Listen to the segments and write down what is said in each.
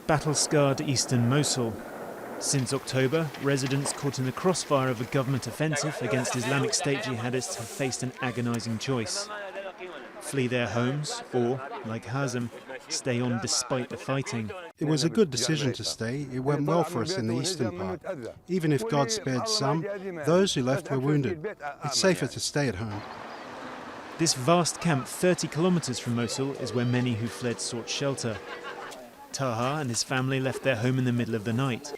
Battle-scarred eastern Mosul. Since October, residents caught in the crossfire of a government offensive against Islamic State jihadists have faced an agonizing choice. Flee their homes or, like Hazem, stay on despite the fighting. It was a good decision to stay. It went well for us in the eastern part. Even if God spared some, those who left were wounded. It's safer to stay at home. This vast camp 30 kilometers from Mosul is where many who fled sought shelter. Taha and his family left their home in the middle of the night,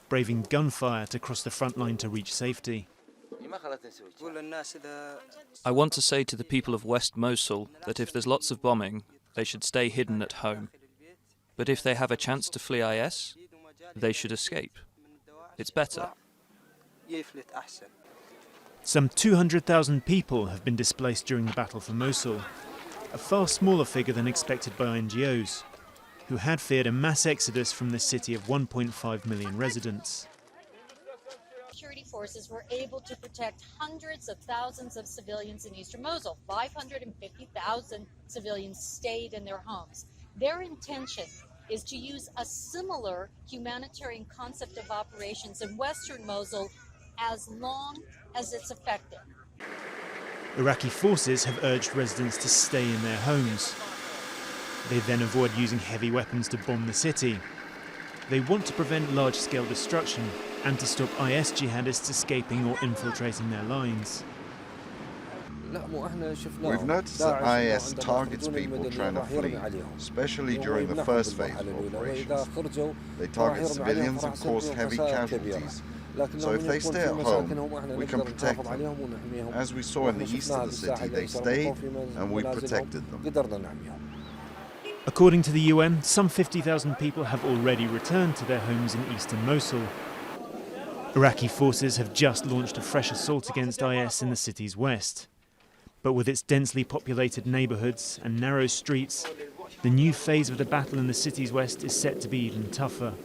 braving gunfire to cross the front line to reach safety. I want to say to the people of West Mosul that if there's lots of bombing, they should stay hidden at home. But if they have a chance to flee IS, they should escape. It's better. Some 200,000 people have been displaced during the battle for Mosul, a far smaller figure than expected by NGOs, who had feared a mass exodus from the city of 1.5 million residents. Security forces were able to protect hundreds of thousands of civilians in eastern Mosul. 550,000 civilians stayed in their homes. Their intention is to use a similar humanitarian concept of operations in western Mosul as long as it's effective. Iraqi forces have urged residents to stay in their homes. They then avoid using heavy weapons to bomb the city. They want to prevent large-scale destruction and to stop IS jihadists escaping or infiltrating their lines. We've noticed that IS targets people trying to flee, especially during the first phase of operations. They target civilians and cause heavy casualties. So if they stay at home, we can protect them. As we saw in the east of the city, they stayed and we protected them. According to the UN, some 50,000 people have already returned to their homes in eastern Mosul. Iraqi forces have just launched a fresh assault against IS in the city's west. But with its densely populated neighborhoods and narrow streets, the new phase of the battle in the city's west is set to be even tougher.